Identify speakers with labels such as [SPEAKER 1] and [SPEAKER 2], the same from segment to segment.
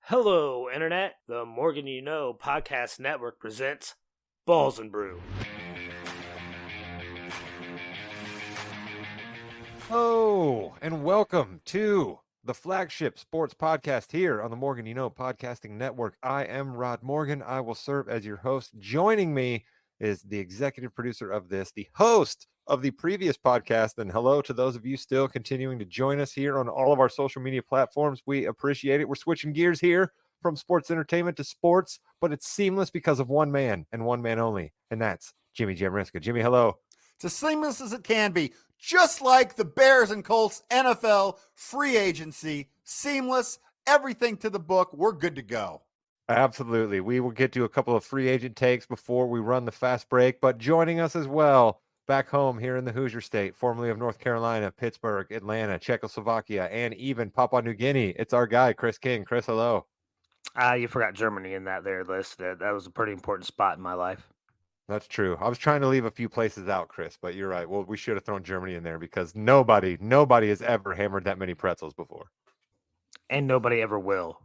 [SPEAKER 1] Hello, Internet. The Morgan You Know podcast network presents Balls and Brew.
[SPEAKER 2] Hello, and welcome to the flagship sports podcast here on the Morgan You Know Podcasting Network. I am Rod Morgan. I will serve as your host. Joining me is the executive producer of this, the host of the previous podcast. And hello to those of you still continuing to join us here on all of our social media platforms. We appreciate it. We're switching gears here from sports entertainment to sports, but it's seamless because of one man and one man only, and that's Jimmy Jamriska. Jimmy, hello.
[SPEAKER 3] It's as seamless as it can be, just like the Bears and Colts NFL free agency. Seamless, everything to the book. We're good to go.
[SPEAKER 2] Absolutely. We will get to a couple of free agent takes before we run the fast break, but joining us as well, back home here in the Hoosier State, formerly of North Carolina, Pittsburgh, Atlanta, Czechoslovakia, and even Papua New Guinea, it's our guy, Chris King. Chris, hello.
[SPEAKER 1] You forgot Germany in that there list. That was a pretty important spot in my life.
[SPEAKER 2] That's true. I was trying to leave a few places out, Chris, but you're right. Well, we should have thrown Germany in there because nobody has ever hammered that many pretzels before.
[SPEAKER 1] And nobody ever will.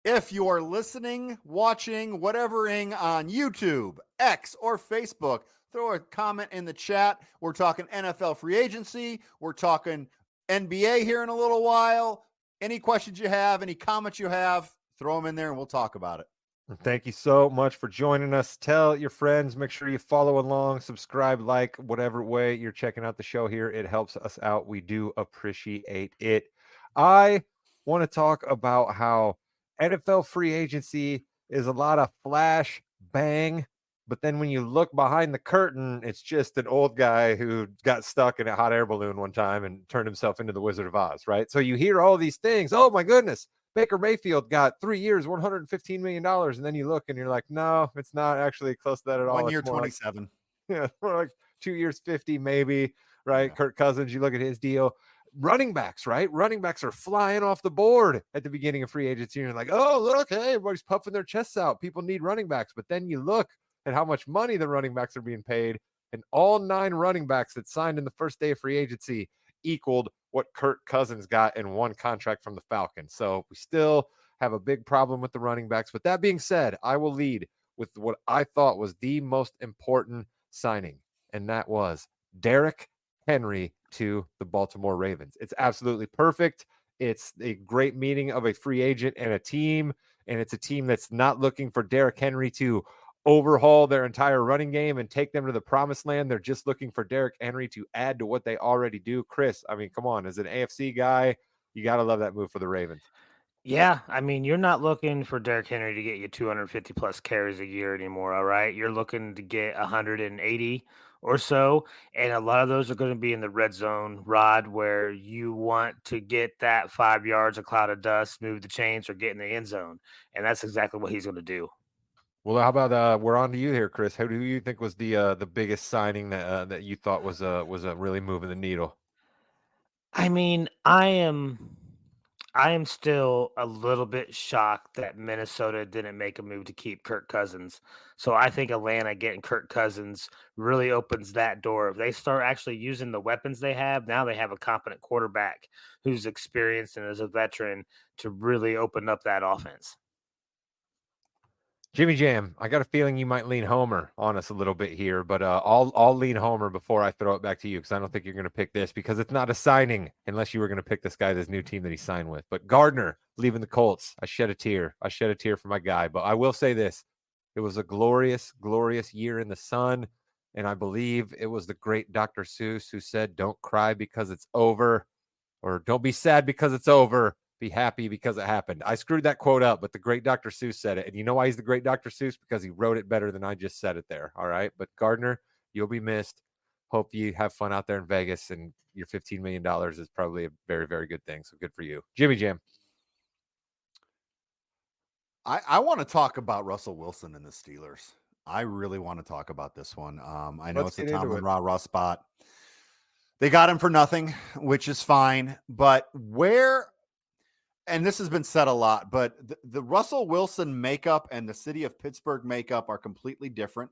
[SPEAKER 3] If you are listening, watching, whatevering on YouTube, X, or Facebook, throw a comment in the chat. We're talking NFL free agency. We're talking NBA here in a little while. Any questions you have, any comments you have, throw them in there and we'll talk about it.
[SPEAKER 2] Thank you so much for joining us. Tell your friends, make sure you follow along, subscribe, like, whatever way you're checking out the show here. It helps us out. We do appreciate it. I want to talk about how NFL free agency is a lot of flash, bang, but then when you look behind the curtain, it's just an old guy who got stuck in a hot air balloon one time and turned himself into the Wizard of Oz, right? So you hear all these things. Oh my goodness, Baker Mayfield got 3 years, $115 million. And then you look and you're like, no, it's not actually close to that at all.
[SPEAKER 3] 1 year,
[SPEAKER 2] It's more
[SPEAKER 3] 27.
[SPEAKER 2] yeah, more like 2 years, 50, maybe, right?
[SPEAKER 3] Yeah.
[SPEAKER 2] Kirk Cousins, you look at his deal. Running backs, right? Running backs are flying off the board at the beginning of free agency. And you're like, oh, look, hey, everybody's puffing their chests out. People need running backs. But then you look at how much money the running backs are being paid. And all 9 running backs that signed in the first day of free agency equaled what Kirk Cousins got in one contract from the Falcons. So we still have a big problem with the running backs. But that being said, I will lead with what I thought was the most important signing, and that was Derrick Henry to the Baltimore Ravens. It's absolutely perfect. It's a great meeting of a free agent and a team, and it's a team that's not looking for Derrick Henry to overhaul their entire running game and take them to the promised land. They're just looking for Derrick Henry to add to what they already do. Chris, I mean, come on, as an AFC guy, you got to love that move for the Ravens.
[SPEAKER 1] Yeah, I mean, you're not looking for Derrick Henry to get you 250 plus carries a year anymore, all right? You're looking to get 180 or so, and a lot of those are going to be in the red zone, Rod, where you want to get that 5 yards, a cloud of dust, move the chains, or get in the end zone, and that's exactly what he's going to do.
[SPEAKER 2] Well, how about we're on to you here, Chris. Who do you think was the biggest signing that you thought was really moving the needle?
[SPEAKER 1] I mean, I am still a little bit shocked that Minnesota didn't make a move to keep Kirk Cousins. So I think Atlanta getting Kirk Cousins really opens that door. If they start actually using the weapons they have, now they have a competent quarterback who's experienced and is a veteran to really open up that offense.
[SPEAKER 2] Jimmy Jam, I got a feeling you might lean Homer on us a little bit here, but I'll lean Homer before I throw it back to you because I don't think you're going to pick this because it's not a signing unless you were going to pick this guy, this new team that he signed with. But Gardner leaving the Colts, I shed a tear. I shed a tear for my guy. But I will say this: it was a glorious, glorious year in the sun, and I believe it was the great Dr. Seuss who said, "Don't cry because it's over, or don't be sad because it's over. Be happy because it happened." I screwed that quote up, but the great Dr. Seuss said it. And you know why he's the great Dr. Seuss? Because he wrote it better than I just said it there. All right. But Gardner, you'll be missed. Hope you have fun out there in Vegas, and your $15 million is probably a very, very good thing. So good for you. Jimmy Jam.
[SPEAKER 3] I want to talk about Russell Wilson and the Steelers. I really want to talk about this one. I know
[SPEAKER 2] Let's
[SPEAKER 3] it's a
[SPEAKER 2] get into
[SPEAKER 3] Tomlin
[SPEAKER 2] it.
[SPEAKER 3] rah-rah spot. They got him for nothing, which is fine. But where, and this has been said a lot, but the Russell Wilson makeup and the city of Pittsburgh makeup are completely different.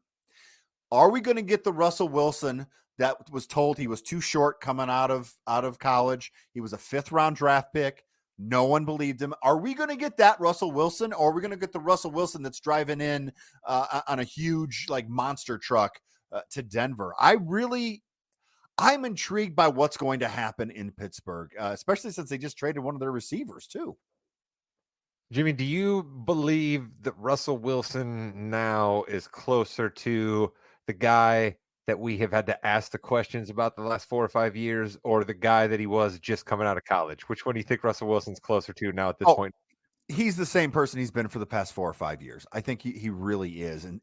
[SPEAKER 3] Are we going to get the Russell Wilson that was told he was too short coming out of college? He was a 5th round draft pick. No one believed him. Are we going to get that Russell Wilson, or are we going to get the Russell Wilson that's driving in on a huge like monster truck to Denver? I'm intrigued by what's going to happen in Pittsburgh, especially since they just traded one of their receivers too.
[SPEAKER 2] Jimmy, do you believe that Russell Wilson now is closer to the guy that we have had to ask the questions about the last 4 or 5 years, or the guy that he was just coming out of college? Which one do you think Russell Wilson's closer to now at this
[SPEAKER 3] Oh,
[SPEAKER 2] point?
[SPEAKER 3] he's the same person he's been for the past 4 or 5 years. I think he really is. And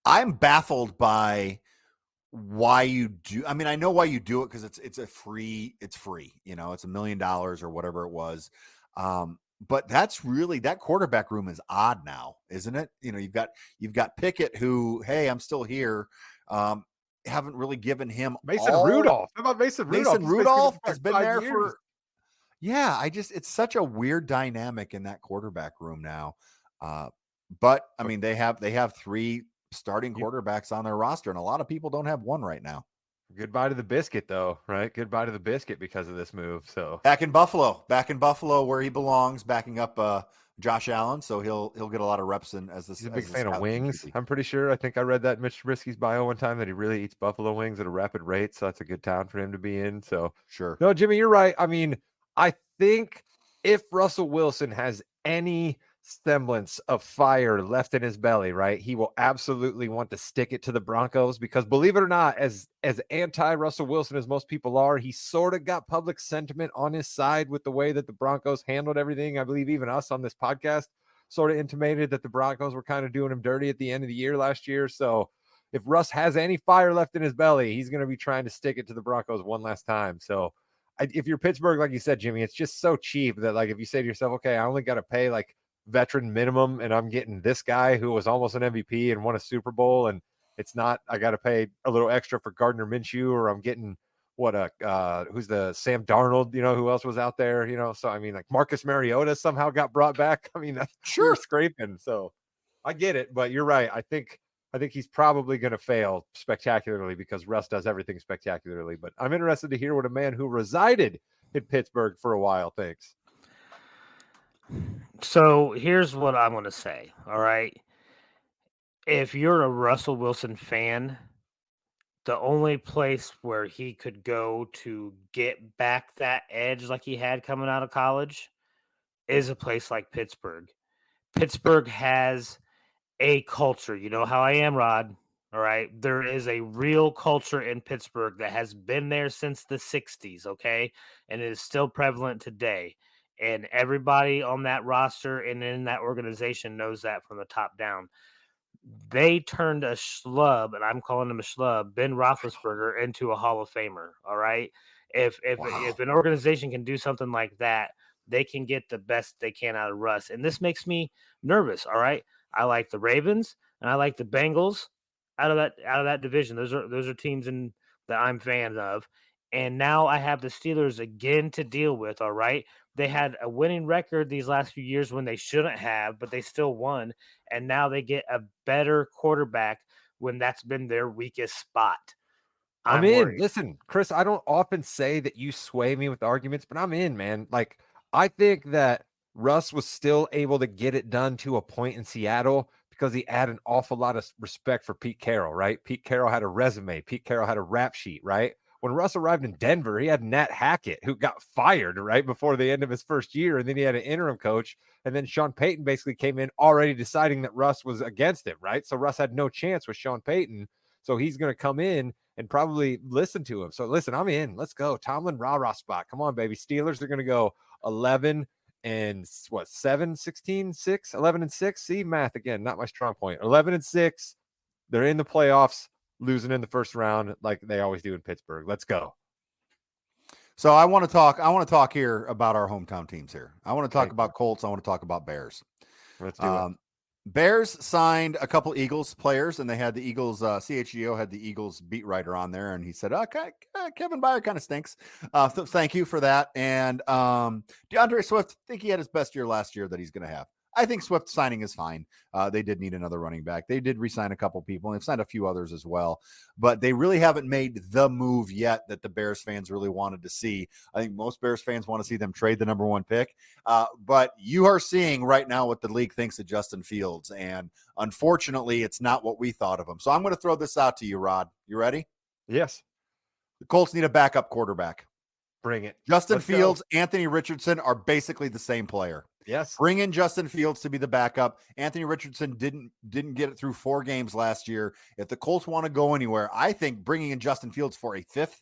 [SPEAKER 3] I'm baffled by why you do. I mean, I know why you do it, because it's free. It's $1 million or whatever it was. But that's really, that quarterback room is odd now, isn't it? You've got Pickett, who, hey, I'm still here. Haven't really given him
[SPEAKER 2] Mason Rudolph. How about Mason Rudolph?
[SPEAKER 3] Mason Rudolph has been
[SPEAKER 2] 5
[SPEAKER 3] there
[SPEAKER 2] years.
[SPEAKER 3] for. Yeah, it's such a weird dynamic in that quarterback room now. But I mean, they have 3 starting quarterbacks on their roster, and a lot of people don't have one right now.
[SPEAKER 2] Goodbye to the biscuit, though, right? Goodbye to the biscuit because of this move. So
[SPEAKER 3] back in Buffalo, where he belongs, backing up Josh Allen, so he'll get a lot of reps in as this.
[SPEAKER 2] He's a big fan of wings. I'm pretty sure. I think I read that in Mitch Trubisky's bio one time that he really eats buffalo wings at a rapid rate. So that's a good town for him to be in. So
[SPEAKER 3] sure.
[SPEAKER 2] No, Jimmy, you're right. I mean, I think if Russell Wilson has any semblance of fire left in his belly, right, he will absolutely want to stick it to the Broncos, because believe it or not, as anti Russell Wilson as most people are, he sort of got public sentiment on his side with the way that the Broncos handled everything. I believe even us on this podcast sort of intimated that the Broncos were kind of doing him dirty at the end of the year last year. So if Russ has any fire left in his belly, he's going to be trying to stick it to the Broncos one last time. So if you're Pittsburgh, like you said, Jimmy, it's just so cheap that, like, if you say to yourself, okay, I only got to pay like veteran minimum, and I'm getting this guy who was almost an MVP and won a Super Bowl, and it's not, I got to pay a little extra for Gardner Minshew, or I'm getting who's the Sam Darnold, who else was out there, so I mean, like Marcus Mariota somehow got brought back. I mean,
[SPEAKER 3] sure,
[SPEAKER 2] we were scraping, so I get it, but you're right. I think he's probably going to fail spectacularly, because Russ does everything spectacularly. But I'm interested to hear what a man who resided in Pittsburgh for a while thinks.
[SPEAKER 1] So here's what I'm going to say. All right. If you're a Russell Wilson fan, the only place where he could go to get back that edge like he had coming out of college is a place like Pittsburgh. Pittsburgh has a culture. You know how I am, Rod. All right. There is a real culture in Pittsburgh that has been there since the 60s. Okay. And it is still prevalent today. And everybody on that roster and in that organization knows that from the top down. They turned a schlub, and I'm calling him a schlub, Ben Roethlisberger, into a Hall of Famer. All right. If an organization can do something like that, they can get the best they can out of Russ. And this makes me nervous. All right. I like the Ravens and I like the Bengals out of that division. Those are teams that I'm fans of. And now I have the Steelers again to deal with. All right. They had a winning record these last few years when they shouldn't have, but they still won. And now they get a better quarterback when that's been their weakest spot.
[SPEAKER 2] I'm in.
[SPEAKER 1] Worried.
[SPEAKER 2] Listen, Chris, I don't often say that you sway me with arguments, but I'm in, man. Like, I think that Russ was still able to get it done to a point in Seattle because he had an awful lot of respect for Pete Carroll, right? Pete Carroll had a resume. Pete Carroll had a rap sheet, right? When Russ arrived in Denver, he had Nat Hackett, who got fired right before the end of his first year. And then he had an interim coach. And then Sean Payton basically came in already deciding that Russ was against him, right? So Russ had no chance with Sean Payton. So he's going to come in and probably listen to him. So listen, I'm in. Let's go. Tomlin rah-rah spot. Come on, baby. Steelers are going to go 11 and 7, 16, 6, 11 and 6. See, math again, not my strong point. 11 and 6. They're in the playoffs, losing in the first round like they always do in Pittsburgh. Let's go.
[SPEAKER 3] So I want to talk here about our hometown teams here. I want to talk about Colts. I want to talk about Bears.
[SPEAKER 2] Let's do it.
[SPEAKER 3] Bears signed a couple Eagles players, and they had the Eagles, CHGO had the Eagles beat writer on there, and he said, okay, Kevin Byard kind of stinks. Thank you for that. And DeAndre Swift, I think he had his best year last year that he's going to have. I think Swift signing is fine. They did need another running back. They did re-sign a couple people, and they've signed a few others as well. But they really haven't made the move yet that the Bears fans really wanted to see. I think most Bears fans want to see them trade the number one pick. But you are seeing right now what the league thinks of Justin Fields, and unfortunately, it's not what we thought of him. So I'm going to throw this out to you, Rod. You ready?
[SPEAKER 2] Yes.
[SPEAKER 3] The Colts need a backup quarterback.
[SPEAKER 2] Bring it.
[SPEAKER 3] Justin
[SPEAKER 2] Let's
[SPEAKER 3] Fields,
[SPEAKER 2] go.
[SPEAKER 3] Anthony Richardson are basically the same player.
[SPEAKER 2] Yes.
[SPEAKER 3] Bring in Justin Fields to be the backup. Anthony Richardson didn't get it through 4 games last year. If the Colts want to go anywhere, I think bringing in Justin Fields for a 5th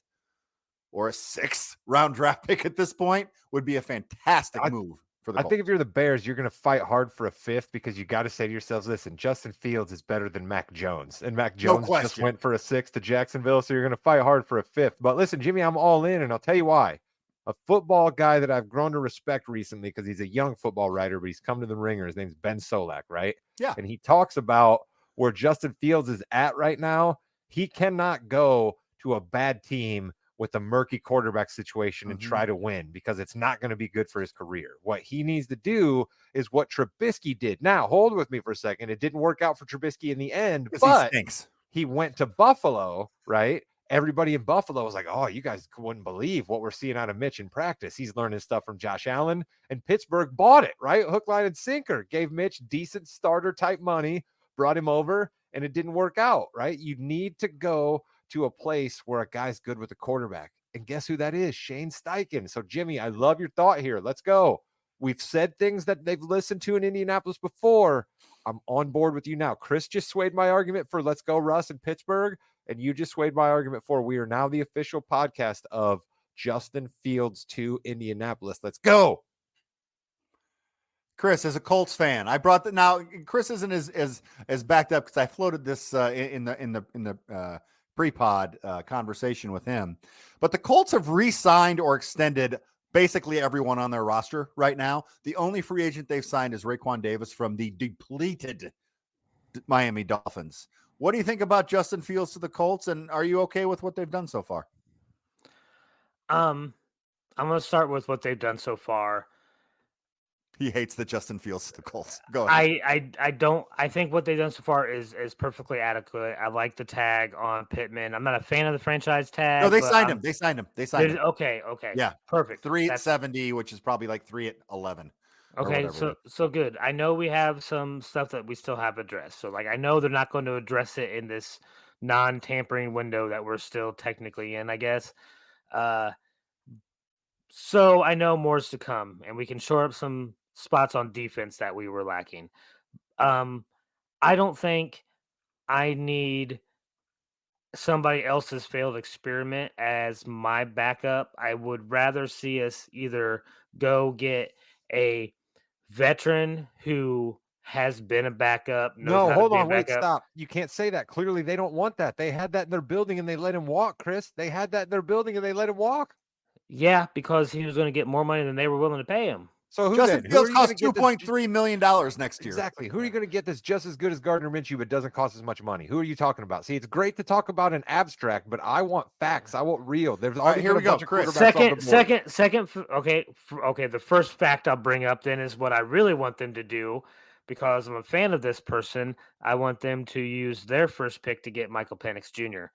[SPEAKER 3] or a 6th round draft pick at this point would be a fantastic move for the
[SPEAKER 2] I
[SPEAKER 3] Colts.
[SPEAKER 2] think if you're the Bears, you're going to fight hard for a 5th because you got to say to yourselves, listen, Justin Fields is better than Mac Jones. And Mac Jones just went for a 6th to Jacksonville, so you're going to fight hard for a 5th. But listen, Jimmy, I'm all in, and I'll tell you why. A football guy that I've grown to respect recently because he's a young football writer, but he's come to the ringer. His name's Ben Solak, right?
[SPEAKER 3] Yeah.
[SPEAKER 2] And he talks about where Justin Fields is at right now. He cannot go to a bad team with a murky quarterback situation and try to win because it's not going to be good for his career. What he needs to do is what Trubisky did. Now, hold with me for a second. It didn't work out for Trubisky in the end, but he went to Buffalo, right? Everybody in Buffalo was like, oh, you guys wouldn't believe what we're seeing out of Mitch in practice. He's learning stuff from Josh Allen, and Pittsburgh bought it, right? Hook, line, and sinker. Gave Mitch decent starter type money, brought him over, and it didn't work out, right? You need to go to a place where a guy's good with the quarterback. And guess who that is? Shane Steichen. So, Jimmy, I love your thought here. Let's go. We've said things that they've listened to in Indianapolis before. I'm on board with you now. Chris just swayed my argument for let's go Russ in Pittsburgh, and you just swayed my argument for we are now the official podcast of Justin Fields to Indianapolis. Let's go.
[SPEAKER 3] Chris, as a Colts fan, I brought that. Now, Chris isn't as backed up because I floated this in the pre-pod conversation with him. But the Colts have re-signed or extended basically everyone on their roster right now. The only free agent they've signed is Raekwon Davis from the depleted Miami Dolphins. What do you think about Justin Fields to the Colts, and are you okay with what they've done so far?
[SPEAKER 1] I'm going to start with what they've done so far.
[SPEAKER 3] He hates that Justin Fields to the Colts. Go ahead.
[SPEAKER 1] I don't. I think what they've done so far is perfectly adequate. I like the tag on Pittman. I'm not a fan of the franchise tag.
[SPEAKER 3] No, they signed him. They signed him.
[SPEAKER 1] Okay.
[SPEAKER 3] Yeah,
[SPEAKER 1] perfect.
[SPEAKER 3] 3 at 70, which is probably like 3 at 11.
[SPEAKER 1] Okay, so good. I know we have some stuff that we still have addressed. So, like, I know they're not going to address it in this non-tampering window that we're still technically in, I guess. So I know more's to come, and we can shore up some spots on defense that we were lacking. I don't think I need somebody else's failed experiment as my backup. I would rather see us either go get a veteran who has been a backup.
[SPEAKER 2] No, hold on, wait, stop. You can't say that. Clearly, they don't want that. They had that in their building, and they let him walk, Chris. They had that in their building, and they let him walk.
[SPEAKER 1] Yeah, because he was going to get more money than they were willing to pay him.
[SPEAKER 2] So
[SPEAKER 3] Justin Fields costs $2.3 million next year.
[SPEAKER 2] Exactly. Who are you going to get that's just as good as Gardner Minshew but doesn't cost as much money? Who are you talking about? See, it's great to talk about an abstract, but I want facts. I want real. There's already
[SPEAKER 3] here we go,
[SPEAKER 2] Chris.
[SPEAKER 1] Second. Okay. The first fact I'll bring up then is what I really want them to do, because I'm a fan of this person. I want them to use their first pick to get Michael Penix Jr.,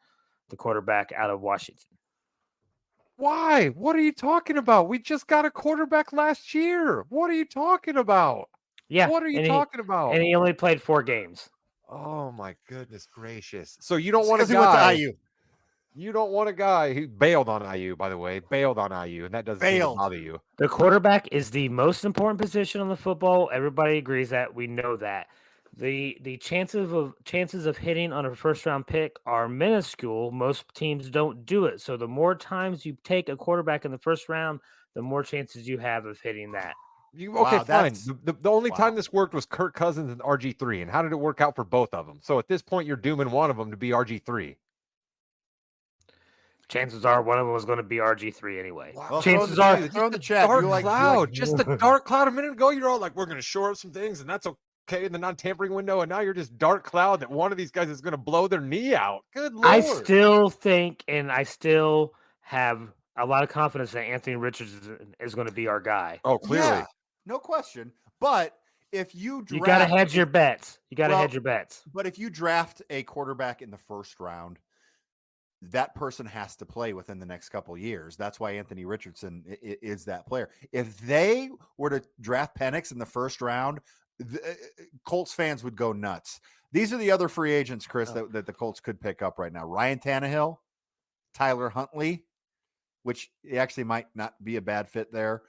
[SPEAKER 1] the quarterback out of Washington.
[SPEAKER 2] Why? What are you talking about? We just got a quarterback last year. What are you talking about?
[SPEAKER 1] Yeah.
[SPEAKER 2] What are you talking about?
[SPEAKER 1] And he only played 4 games.
[SPEAKER 2] Oh my goodness gracious. So you don't want a guy. You don't want a guy who bailed on IU, by the way. Bailed on IU, and that doesn't seem to bother you.
[SPEAKER 1] The quarterback is the most important position on the football. Everybody agrees that. We know that. The chances of hitting on a first round pick are minuscule. Most teams don't do it. So the more times you take a quarterback in the first round, the more chances you have of hitting that.
[SPEAKER 2] Fine. The only time this worked was Kirk Cousins and RG3. And how did it work out for both of them? So at this point, you're dooming one of them to be RG3.
[SPEAKER 1] Chances are one of them was going to be RG3 anyway.
[SPEAKER 3] Well,
[SPEAKER 1] chances are
[SPEAKER 3] throw in the chat.
[SPEAKER 2] Just a dark cloud. A minute ago, you're all like, we're going to shore up some things, and that's okay in the non-tampering window. And now you're just dark cloud that one of these guys is going to blow their knee out. Good Lord.
[SPEAKER 1] I still think, and I still have a lot of confidence that Anthony Richardson is going to be our guy.
[SPEAKER 2] Oh, clearly.
[SPEAKER 3] Yeah, no question. But if you
[SPEAKER 1] You got to
[SPEAKER 3] draft
[SPEAKER 1] hedge your bets. You got to hedge your bets.
[SPEAKER 3] but if you draft a quarterback in the first round, that person has to play within the next couple years. That's why Anthony Richardson is that player. If they were to draft Penix in the first round, Colts fans would go nuts. These are the other free agents, Chris, that the Colts could pick up right now. Ryan Tannehill, Tyler Huntley, which actually might not be a bad fit there.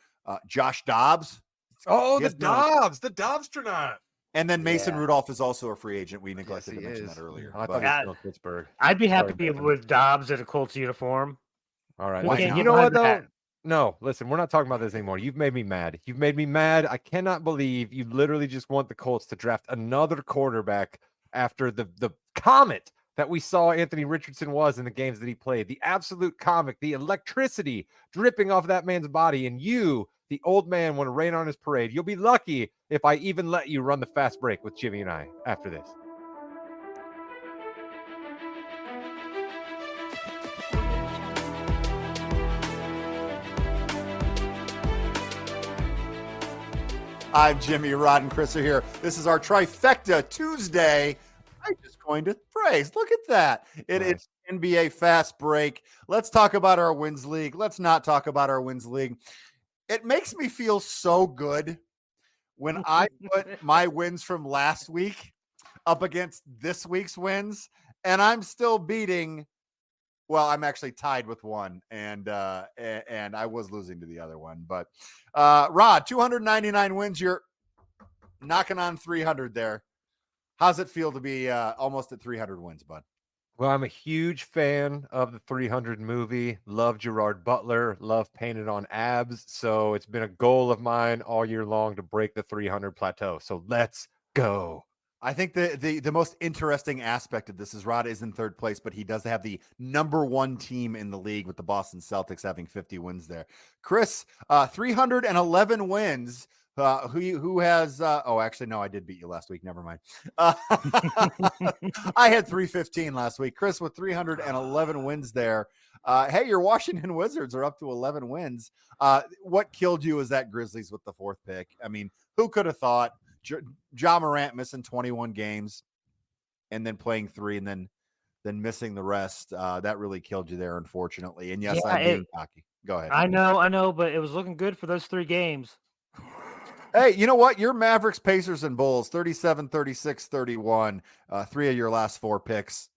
[SPEAKER 3] Josh Dobbs.
[SPEAKER 2] Oh, the Dobbstronaut.
[SPEAKER 3] And then Mason Rudolph is also a free agent. We neglected to mention that earlier.
[SPEAKER 2] I thought he was from Pittsburgh.
[SPEAKER 1] I'd be happy with Dobbs in a Colts uniform.
[SPEAKER 2] All right.
[SPEAKER 1] Who can't
[SPEAKER 2] You
[SPEAKER 1] get
[SPEAKER 2] know what,
[SPEAKER 1] behind
[SPEAKER 2] though?
[SPEAKER 1] that?
[SPEAKER 2] No, listen, we're not talking about this anymore. You've made me mad. You've made me mad. I cannot believe you literally just want the Colts to draft another quarterback after the comet that we saw Anthony Richardson was in the games that he played. The absolute comic, the electricity dripping off that man's body. And you, the old man, want to rain on his parade. You'll be lucky if I even let you run the fast break with Jimmy and I after this.
[SPEAKER 3] I'm Jimmy, Rod, and Chris are here. This is our Trifecta Tuesday. I just coined a phrase. Look at that. It's NBA Fast Break. Let's talk about our Wins League. Let's not talk about our Wins League. It makes me feel so good when I put my wins from last week up against this week's wins, and I'm still beating. Well, I'm actually tied with one, and I was losing to the other one. But Rod, 299 wins. You're knocking on 300 there. How's it feel to be almost at 300 wins, bud?
[SPEAKER 2] Well, I'm a huge fan of the 300 movie. Love Gerard Butler. Love Painted on Abs. So it's been a goal of mine all year long to break the 300 plateau. So let's go.
[SPEAKER 3] I think the most interesting aspect of this is Rod is in third place, but he does have the number one team in the league with the Boston Celtics having 50 wins there. Chris, 311 wins. Who has? Oh, actually, no, I did beat you last week. Never mind. I had 315 last week. Chris with 311 wins there. Hey, your Washington Wizards are up to 11 wins. What killed you is that Grizzlies with the fourth pick. I mean, who could have thought? Ja Morant missing 21 games and then playing 3 and then missing the rest. That really killed you there, unfortunately. And yes, I'm being cocky. Go ahead.
[SPEAKER 1] I know, but it was looking good for those 3 games.
[SPEAKER 3] Hey, you know what? Your Mavericks, Pacers, and Bulls, 37, 36, 31, 3 of your last 4 picks.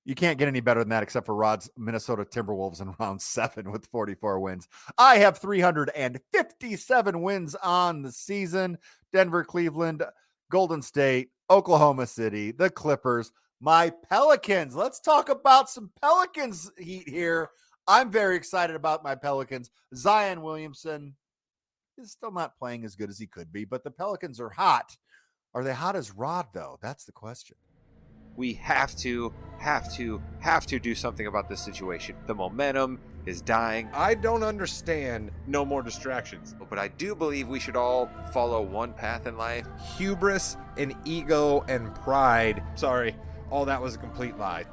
[SPEAKER 3] You can't get any better than that except for Rod's Minnesota Timberwolves in round 7 with 44 wins. I have 357 wins on the season. Denver, Cleveland, Golden State, Oklahoma City, the Clippers, my Pelicans. Let's talk about some Pelicans heat here. I'm very excited about my Pelicans. Zion Williamson is still not playing as good as he could be, but the Pelicans are hot. Are they hot as Rod, though? That's the question.
[SPEAKER 4] We have to do something about this situation. The momentum is dying.
[SPEAKER 2] I don't understand no more distractions.
[SPEAKER 4] But I do believe we should all follow one path in life.
[SPEAKER 2] Hubris and ego and pride. Sorry, all that was a complete lie.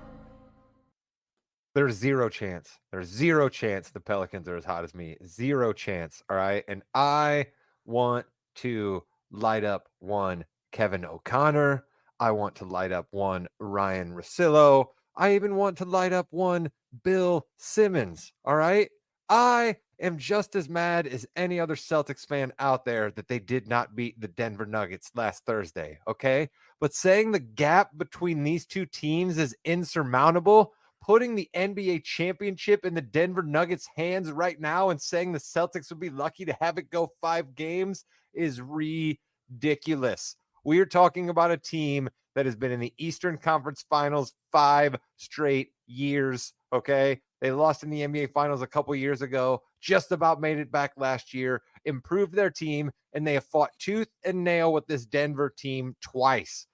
[SPEAKER 2] There's zero chance. There's zero chance the Pelicans are as hot as me. Zero chance. All right. And I want to light up one Kevin O'Connor. I want to light up one Ryan Russillo. I even want to light up one Bill Simmons. All right. I am just as mad as any other Celtics fan out there that they did not beat the Denver Nuggets last Thursday. Okay. But saying the gap between these two teams is insurmountable, putting the NBA championship in the Denver Nuggets' hands right now and saying the Celtics would be lucky to have it go 5 games is ridiculous. We are talking about a team that has been in the Eastern Conference Finals 5 straight years, okay? They lost in the NBA Finals a couple years ago, just about made it back last year, improved their team, and they have fought tooth and nail with this Denver team twice,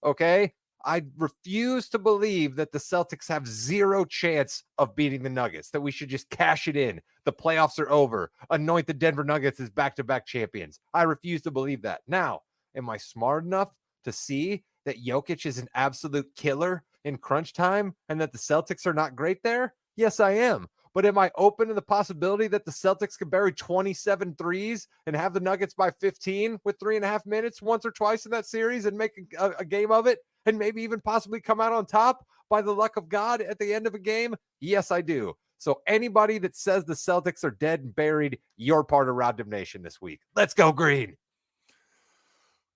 [SPEAKER 2] okay? I refuse to believe that the Celtics have zero chance of beating the Nuggets, that we should just cash it in. The playoffs are over. Anoint the Denver Nuggets as back-to-back champions. I refuse to believe that. Now, am I smart enough to see that Jokic is an absolute killer in crunch time and that the Celtics are not great there? Yes, I am. But am I open to the possibility that the Celtics could bury 27 threes and have the Nuggets by 15 with 3.5 minutes once or twice in that series and make a game of it and maybe even possibly come out on top by the luck of God at the end of a game? Yes, I do. So anybody that says the Celtics are dead and buried, you're part of Rod Dem Nation this week. Let's go green.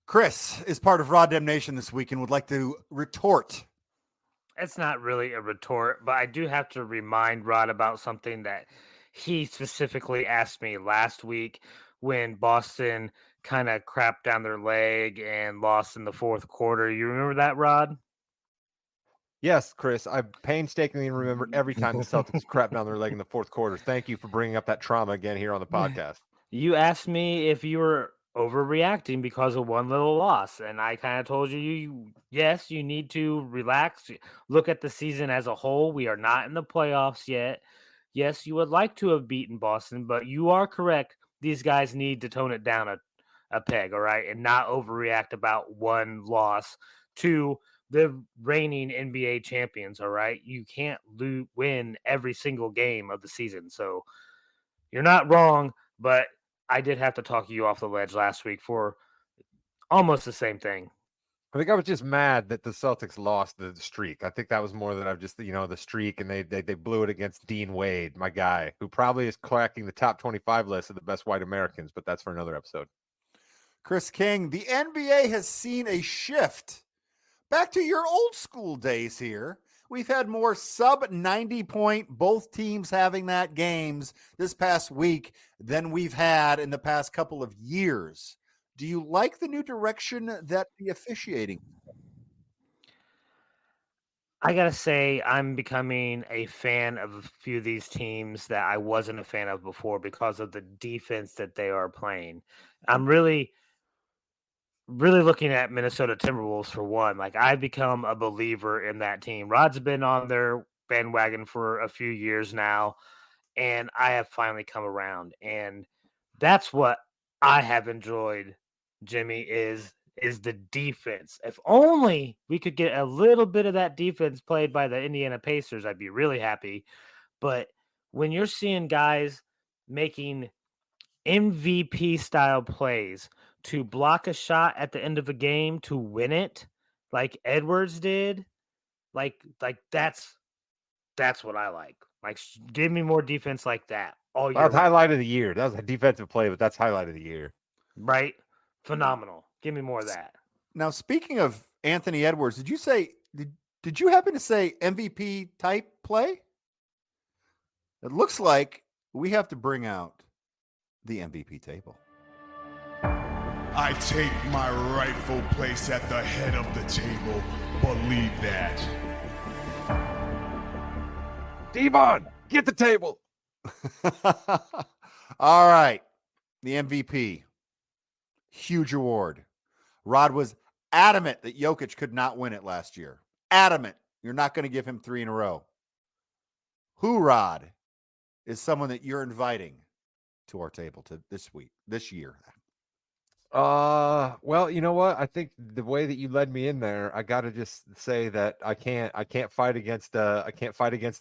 [SPEAKER 3] Chris is part of Rod Dem Nation this week and would like to retort.
[SPEAKER 1] It's not really a retort, but I do have to remind Rod about something that he specifically asked me last week when Boston kind of crapped down their leg and lost in the fourth quarter. You remember that, Rod?
[SPEAKER 2] Yes, Chris, I painstakingly remember every time the Celtics crap down their leg in the fourth quarter. Thank you for bringing up that trauma again here on the podcast.
[SPEAKER 1] You asked me if you were overreacting because of one little loss, and I kind of told you, yes, you need to relax, look at the season as a whole. We are not in the playoffs yet. Yes, you would like to have beaten Boston, but you are correct. These guys need to tone it down a peg, all right, and not overreact about one loss to the reigning NBA champions, all right? You can't win every single game of the season. So you're not wrong, but I did have to talk you off the ledge last week for almost the same thing.
[SPEAKER 2] I think I was just mad that the Celtics lost the streak. I think that was more that I've just, the streak, and they blew it against Dean Wade, my guy, who probably is cracking the top 25 list of the best white Americans, but that's for another episode.
[SPEAKER 3] Chris King, the NBA has seen a shift back to your old school days here. We've had more sub 90 point, both teams having that games this past week than we've had in the past couple of years. Do you like the new direction that the officiating?
[SPEAKER 1] I gotta say, I'm becoming a fan of a few of these teams that I wasn't a fan of before because of the defense that they are playing. I'm really looking at Minnesota Timberwolves for one. Like, I've become a believer in that team. Rod's been on their bandwagon for a few years now, and I have finally come around. And that's what I have enjoyed, Jimmy, is the defense. If only we could get a little bit of that defense played by the Indiana Pacers, I'd be really happy. But when you're seeing guys making MVP style plays to block a shot at the end of a game to win it, like Edwards did, that's what I like. Like, give me more defense like that all year
[SPEAKER 2] That's
[SPEAKER 1] round.
[SPEAKER 2] highlight of the year. That was a defensive play, but that's highlight of the year.
[SPEAKER 1] Right? Phenomenal. Give me more of that.
[SPEAKER 3] Now, speaking of Anthony Edwards, did you happen to say MVP type play? It looks like we have to bring out the MVP table.
[SPEAKER 5] I take my rightful place at the head of the table. Believe that.
[SPEAKER 2] Devon, get the table.
[SPEAKER 3] All right. The MVP. Huge award. Rod was adamant that Jokic could not win it last year. Adamant. You're not going to give him 3 in a row. Who, Rod, is someone that you're inviting to our table to this year?
[SPEAKER 2] Well, you know what? I think the way that you led me in there, I got to just say that I can't fight against the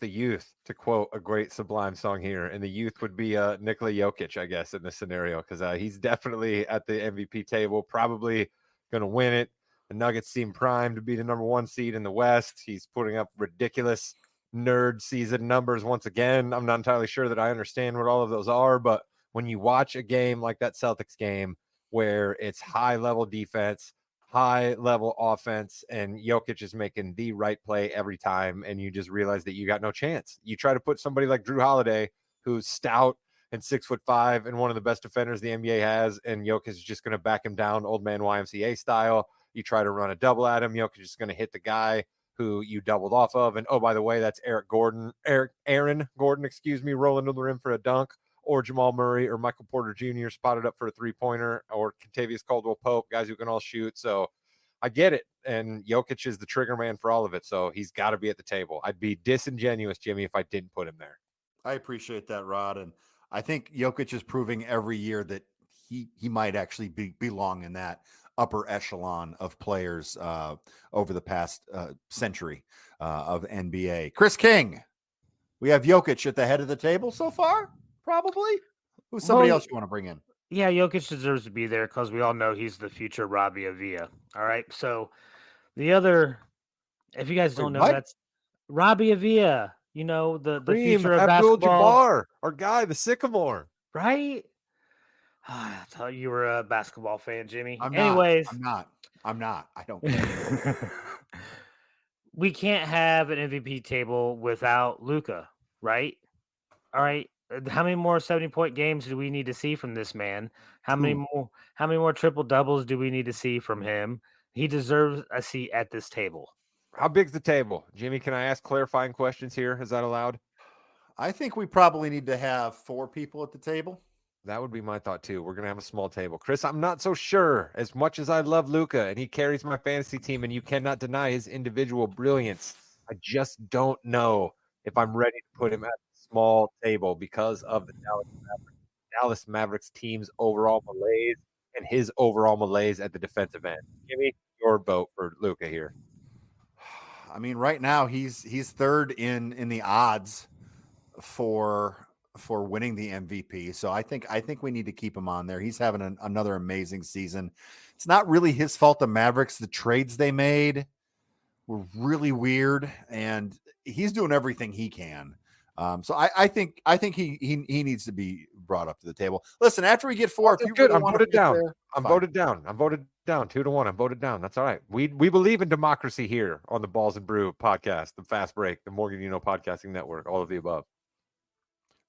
[SPEAKER 2] youth, to quote a great Sublime song here, and the youth would be Nikola Jokic, I guess, in this scenario, because he's definitely at the MVP table, probably going to win it. The Nuggets seem primed to be the number 1 seed in the West. He's putting up ridiculous nerd season numbers once again. I'm not entirely sure that I understand what all of those are, but when you watch a game like that Celtics game, where it's high level defense, high level offense, and Jokic is making the right play every time, and you just realize that you got no chance. You try to put somebody like Drew Holiday, who's stout and 6'5" and one of the best defenders the NBA has, and Jokic is just going to back him down, old man YMCA style. You try to run a double at him, Jokic is going to hit the guy who you doubled off of, and oh, by the way, that's Aaron Gordon, rolling to the rim for a dunk, or Jamal Murray or Michael Porter Jr. spotted up for a 3-pointer, or Kentavious Caldwell-Pope, guys who can all shoot. So I get it. And Jokic is the trigger man for all of it. So he's got to be at the table. I'd be disingenuous, Jimmy, if I didn't put him there.
[SPEAKER 3] I appreciate that, Rod. And I think Jokic is proving every year that he might actually belong in that upper echelon of players over the past century of NBA. Chris King, We have Jokic at the head of the table so far, probably. Who's somebody
[SPEAKER 1] Well,
[SPEAKER 3] else you want to bring in?
[SPEAKER 1] yeah, Jokic deserves to be there because we all know he's the future Robbie Avila. All right. So the other, if you guys
[SPEAKER 3] Wait,
[SPEAKER 1] don't know,
[SPEAKER 3] what?
[SPEAKER 1] that's Robbie Avila. You know, the
[SPEAKER 2] Kareem
[SPEAKER 1] future of basketball,
[SPEAKER 2] Abdul-Jabbar, our guy, the Sycamore.
[SPEAKER 1] right? I thought you were a basketball fan, Jimmy.
[SPEAKER 3] I'm not.
[SPEAKER 1] Anyways,
[SPEAKER 3] I'm not. I'm not. I don't care.
[SPEAKER 1] we can't have an MVP table without Luca, right? All right. How many more 70-point games do we need to see from this man?
[SPEAKER 3] Two.
[SPEAKER 1] How many more triple doubles do we need to see from him? He deserves a seat at this table.
[SPEAKER 2] How big's the table? Jimmy, can I ask clarifying questions here? Is that allowed?
[SPEAKER 3] I think we probably need to have 4 people at the table.
[SPEAKER 2] That would be my thought too. We're gonna have a small table. Chris, I'm not so sure. As much as I love Luca and he carries my fantasy team, and you cannot deny his individual brilliance, I just don't know if I'm ready to put him at the small table because of the Dallas Mavericks team's overall malaise and his overall malaise at the defensive end. Give me your vote for Luca here.
[SPEAKER 3] I mean, right now he's third in the odds for winning the MVP. So I think we need to keep him on there. He's having another amazing season. It's not really his fault. The Mavericks, the trades they made were really weird, and he's doing everything he can. So I think he needs to be brought up to the table. Listen, after we get 4, if
[SPEAKER 2] That's
[SPEAKER 3] you
[SPEAKER 2] good.
[SPEAKER 3] really
[SPEAKER 2] I'm
[SPEAKER 3] want to
[SPEAKER 2] voted down.
[SPEAKER 3] there,
[SPEAKER 2] I'm
[SPEAKER 3] fine.
[SPEAKER 2] voted down. I'm voted down 2-1. I'm voted down. That's all right. We believe in democracy here on the Balls and Brew podcast, the Fast Break, the Morgan Podcasting Network, all of the above.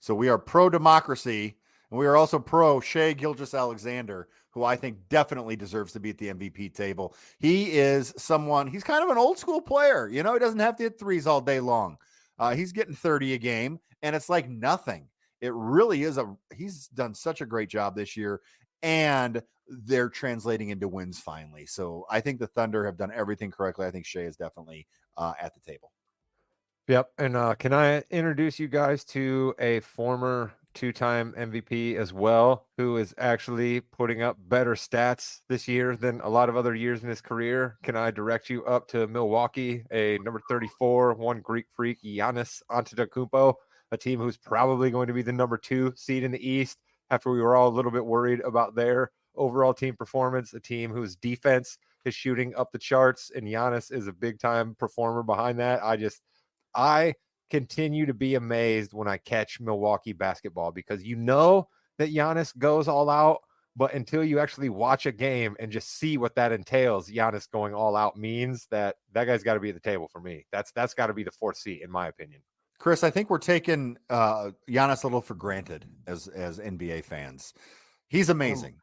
[SPEAKER 3] So we are pro democracy, and we are also pro Shea Gilgeous-Alexander, who I think definitely deserves to be at the MVP table. He is someone, he's kind of an old school player. You know, he doesn't have to hit threes all day long. He's getting 30 a game, and it's like nothing. It really is he's done such a great job this year, and they're translating into wins finally. So I think the Thunder have done everything correctly. I think Shea is definitely at the table.
[SPEAKER 2] Yep. And can I introduce you guys to a former 2-time MVP as well, who is actually putting up better stats this year than a lot of other years in his career? Can I direct you up to Milwaukee, a number 34, one Greek freak, Giannis Antetokounmpo, a team who's probably going to be the number 2 seed in the East after we were all a little bit worried about their overall team performance, a team whose defense is shooting up the charts, and Giannis is a big-time performer behind that. I continue to be amazed when I catch Milwaukee basketball because you know that Giannis goes all out, but until you actually watch a game and just see what that entails, Giannis going all out means that guy's got to be at the table for me. That's got to be the 4th seat in my opinion.
[SPEAKER 3] Chris, I think we're taking Giannis a little for granted as NBA fans. He's amazing.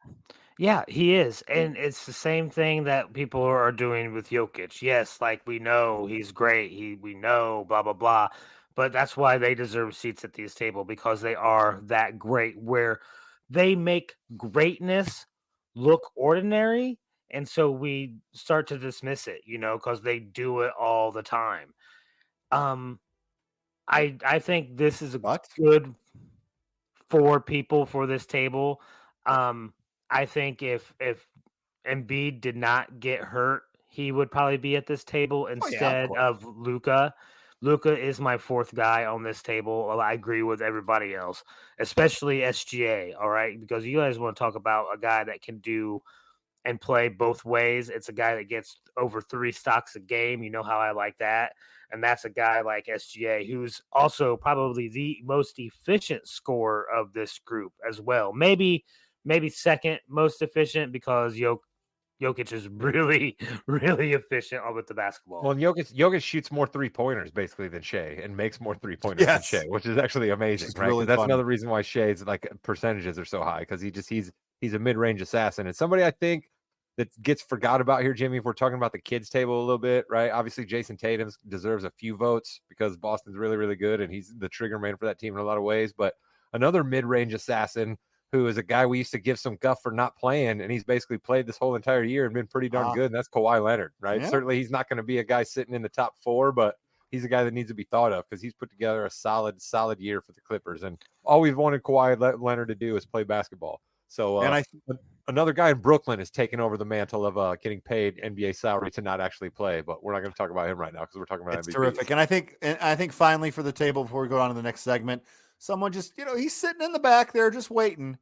[SPEAKER 1] Yeah, he is. And it's the same thing that people are doing with Jokic. Yes, like we know he's great. We know blah blah blah. But that's why they deserve seats at this table because they are that great where they make greatness look ordinary and so we start to dismiss it, because they do it all the time. I think this is a
[SPEAKER 3] But
[SPEAKER 1] good 4 people for this table. I think if Embiid did not get hurt, he would probably be at this table
[SPEAKER 3] oh yeah, of
[SPEAKER 1] instead
[SPEAKER 3] course.
[SPEAKER 1] of Luca. Luca is my 4th guy on this table. I agree with everybody else, especially SGA. All right, because you guys want to talk about a guy that can do and play both ways. It's a guy that gets over 3 stocks a game. You know how I like that. And that's a guy like SGA, who's also probably the most efficient scorer of this group as well. Maybe second most efficient because Jokic is really, really efficient with the basketball.
[SPEAKER 2] Well, and Jokic shoots more 3-pointers basically than Shea and makes more 3-pointers than
[SPEAKER 3] Yes.
[SPEAKER 2] Shea, which is actually amazing,
[SPEAKER 3] It's
[SPEAKER 2] right?
[SPEAKER 3] really
[SPEAKER 2] That's
[SPEAKER 3] funny.
[SPEAKER 2] another reason why Shea's like percentages are so high because he's a mid-range assassin. And somebody I think that gets forgot about here, Jimmy, if we're talking about the kids table a little bit, right? Obviously, Jason Tatum deserves a few votes because Boston's really, really good and he's the trigger man for that team in a lot of ways. But another mid-range assassin who is a guy we used to give some guff for not playing, and he's basically played this whole entire year and been pretty darn good, and that's Kawhi Leonard, right?
[SPEAKER 3] Yeah.
[SPEAKER 2] Certainly he's not going to be a guy sitting in the top 4, but he's a guy that needs to be thought of because he's put together a solid year for the Clippers. And all we've wanted Kawhi Leonard to do is play basketball. So
[SPEAKER 3] And
[SPEAKER 2] another guy in Brooklyn is taking over the mantle of getting paid NBA salary to not actually play. But we're not going to talk about him right now because we're talking about
[SPEAKER 3] it's
[SPEAKER 2] MVPs.
[SPEAKER 3] terrific. And I think finally for the table before we go on to the next segment, someone just, he's sitting in the back there just waiting.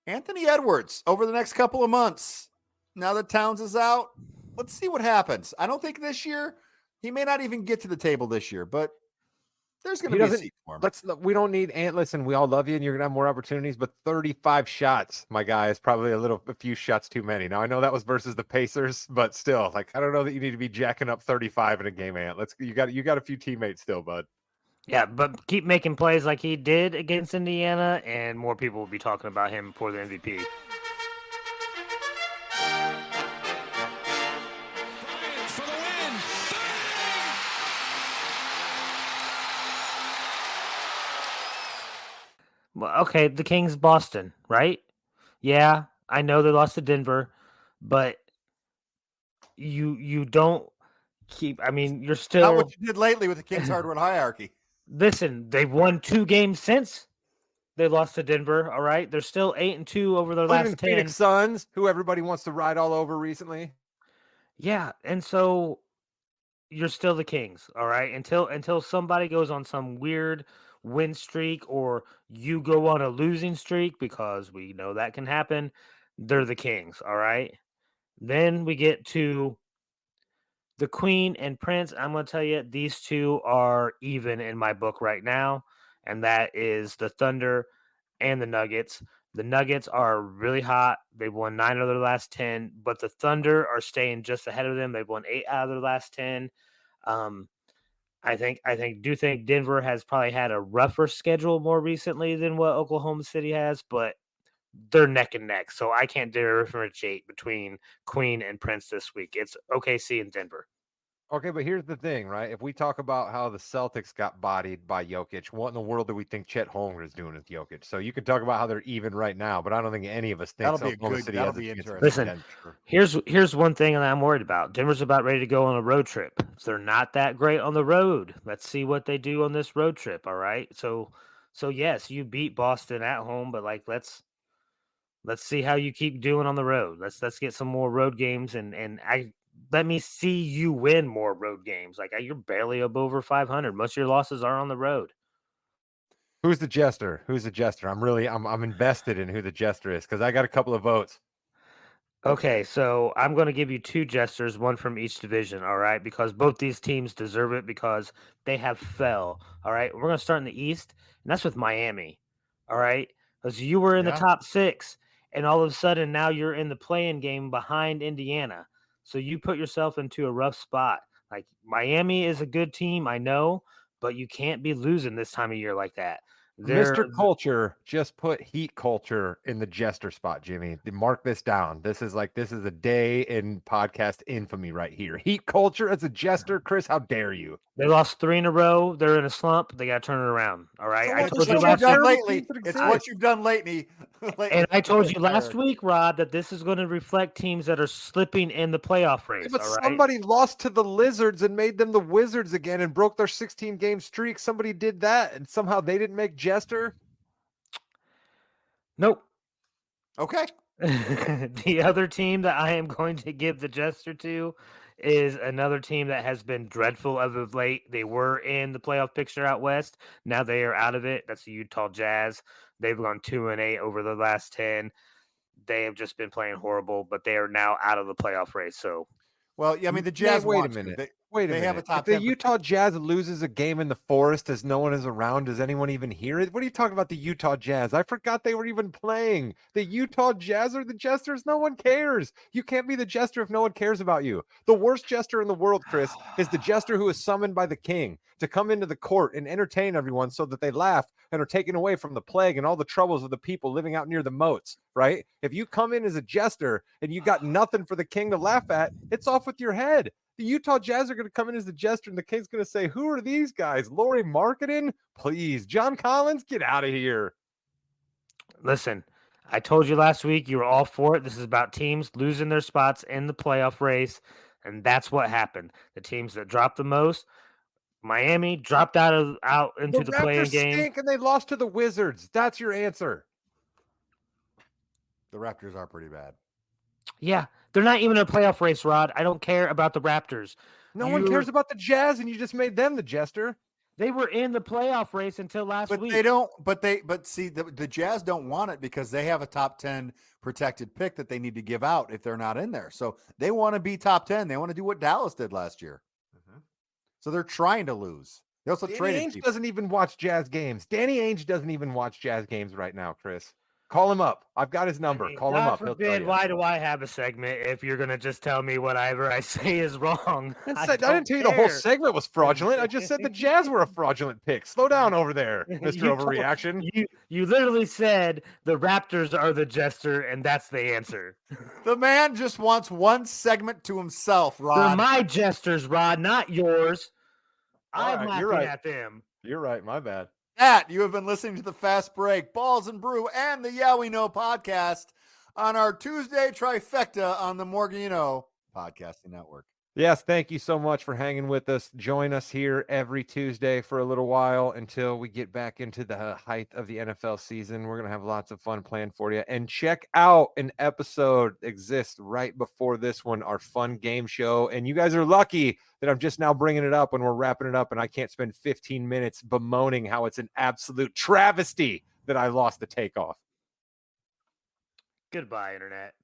[SPEAKER 3] Anthony Edwards over the next couple of months. Now that Towns is out, let's see what happens. I don't think this year he may not even get to the table this year, but there's going to be a seat for him.
[SPEAKER 2] We don't need Ant. Listen, we all love you, and you're gonna have more opportunities. But 35 shots, my guy, is probably a few shots too many. Now I know that was versus the Pacers, but still, like I don't know that you need to be jacking up 35 in a game, Ant. You got a few teammates still, bud.
[SPEAKER 1] Yeah, but keep making plays like he did against Indiana, and more people will be talking about him for the MVP.
[SPEAKER 5] For the win.
[SPEAKER 1] Well, okay, the Kings, Boston, right? Yeah, I know they lost to Denver, but you don't keep. I mean, you're
[SPEAKER 3] Not
[SPEAKER 1] still
[SPEAKER 3] what you did lately with the Kings hardwood hierarchy.
[SPEAKER 1] listen. They've won 2 games since they lost to Denver. All right, they're still 8-2 over their
[SPEAKER 2] Even
[SPEAKER 1] last 10.
[SPEAKER 2] Phoenix Suns, who everybody wants to ride all over recently.
[SPEAKER 1] Yeah, and so you're still the Kings, all right? Until somebody goes on some weird win streak or you go on a losing streak, because we know that can happen, they're the Kings, all right? Then we get to the Queen and Prince. I'm going to tell you, these two are even in my book right now, and that is the Thunder and the Nuggets. The Nuggets are really hot. They've won 9 of their last 10, but the Thunder are staying just ahead of them. They've won 8 out of their last 10. Um, do think Denver has probably had a rougher schedule more recently than what Oklahoma City has, but they're neck and neck. So I can't differentiate between Queen and Prince this week. It's OKC and Denver.
[SPEAKER 2] Okay, but here's the thing, right? If we talk about how the Celtics got bodied by Jokic, what in the world do we think Chet Holmgren is doing with Jokic? So you can talk about how they're even right now, but I don't think any of us think Oklahoma City has a chance to
[SPEAKER 1] Listen,
[SPEAKER 2] contend.
[SPEAKER 1] here's one thing that I'm worried about. Denver's about ready to go on a road trip. They're not that great on the road. Let's see what they do on this road trip. All right. So yes, you beat Boston at home, but like let's see how you keep doing on the road. Let's get some more road games and let me see you win more road games. Like you're barely up over 500. Most of your losses are on the road.
[SPEAKER 2] Who's the jester? Who's the jester? I'm invested in who the jester is because I got a couple of votes.
[SPEAKER 1] Okay, so I'm going to give you 2 jesters, one from each division, all right? Because both these teams deserve it because they have fell, all right? We're going to start in the East, and that's with Miami, all right? Because you were in the top 6, and all of a sudden now you're in the play-in game behind Indiana. So you put yourself into a rough spot. Like Miami is a good team, I know, but you can't be losing this time of year like that.
[SPEAKER 2] Mr. Culture just put heat culture in the jester spot, Jimmy. Mark this down. This is a day in podcast infamy right here. Heat culture as a jester, Chris. How dare you?
[SPEAKER 1] They lost 3 in a row. They're in a slump. They got to turn it around. All right.
[SPEAKER 3] So
[SPEAKER 1] I
[SPEAKER 3] it's
[SPEAKER 1] told you
[SPEAKER 3] what
[SPEAKER 1] last
[SPEAKER 3] you've done
[SPEAKER 1] week.
[SPEAKER 3] lately. It's what you've done lately.
[SPEAKER 1] And I told you last week, Rod, that this is going to reflect teams that are slipping in the playoff race.
[SPEAKER 2] But
[SPEAKER 1] all right?
[SPEAKER 2] somebody lost to the Lizards and made them the Wizards again and broke their 16-game streak. Somebody did that, and somehow they didn't make jester.
[SPEAKER 1] Nope.
[SPEAKER 3] Okay.
[SPEAKER 1] The other team that I am going to give the jester to is another team that has been dreadful as of late. They were in the playoff picture out west. Now they are out of it. That's the Utah Jazz. They've gone 2-8 over the last 10. They have just been playing horrible, but they are now out of the playoff race. So,
[SPEAKER 3] well, yeah, I mean the Jazz.
[SPEAKER 2] Wait a minute. They have a top. If the Utah Jazz loses a game in the forest as no one is around, does anyone even hear it? What are you talking about? The Utah Jazz? I forgot they were even playing. The Utah Jazz are the jesters. No one cares. You can't be the jester if no one cares about you. The worst jester in the world, Chris, is the jester who is summoned by the king to come into the court and entertain everyone so that they laugh and are taken away from the plague and all the troubles of the people living out near the moats, right? If you come in as a jester and you got nothing for the king to laugh at, it's off with your head. The Utah Jazz are going to come in as the jester, and the King's going to say, who are these guys? Laurie Marketing? Please. John Collins, get out of here.
[SPEAKER 1] Listen, I told you last week you were all for it. This is about teams losing their spots in the playoff race, and that's what happened. The teams that dropped the most, Miami dropped out into the play-in game.
[SPEAKER 2] Stink and they lost to the Wizards. That's your answer.
[SPEAKER 3] The Raptors are pretty bad.
[SPEAKER 1] Yeah, they're not even in a playoff race, Rod. I don't care about the Raptors.
[SPEAKER 2] No one cares about the Jazz, and you just made them the jester.
[SPEAKER 1] They were in the playoff race until last
[SPEAKER 3] But
[SPEAKER 1] week.
[SPEAKER 3] they don't. But see, the Jazz don't want it because they have a top 10 protected pick that they need to give out if they're not in there. So they want to be top 10. They want to do what Dallas did last year. So they're trying to lose. They also
[SPEAKER 2] Danny
[SPEAKER 3] traded
[SPEAKER 2] Ainge
[SPEAKER 3] people.
[SPEAKER 2] doesn't even watch Jazz games. Danny Ainge doesn't even watch Jazz games right now, Chris. Call him up. I've got his number. Call him
[SPEAKER 1] God
[SPEAKER 2] up. He'll tell
[SPEAKER 1] forbid,
[SPEAKER 2] you.
[SPEAKER 1] why do I have a segment if you're going to just tell me whatever I say is wrong?
[SPEAKER 2] I didn't tell you the whole
[SPEAKER 1] care.
[SPEAKER 2] segment was fraudulent. I just said the Jazz were a fraudulent pick. Slow down over there, Mr.
[SPEAKER 1] You told-
[SPEAKER 2] Overreaction.
[SPEAKER 1] You literally said the Raptors are the jester, and that's the answer.
[SPEAKER 3] The man just wants one segment to himself,
[SPEAKER 1] They're
[SPEAKER 3] Rod.
[SPEAKER 1] my jesters, Rod, not yours.
[SPEAKER 2] All
[SPEAKER 1] I'm
[SPEAKER 2] right,
[SPEAKER 1] laughing
[SPEAKER 2] you're right.
[SPEAKER 1] at them.
[SPEAKER 2] You're right. My bad.
[SPEAKER 3] That you have been listening to the Fast Break, Balls and Brew, and the Yeah We Know podcast on our Tuesday trifecta on the More You Know Podcasting Network.
[SPEAKER 2] Yes, thank you so much for hanging with us. Join us here every Tuesday for a little while until we get back into the height of the NFL season. We're going to have lots of fun planned for you. And check out an episode exists right before this one, our fun game show. And you guys are lucky that I'm just now bringing it up when we're wrapping it up and I can't spend 15 minutes bemoaning how it's an absolute travesty that I lost the takeoff.
[SPEAKER 1] Goodbye, Internet.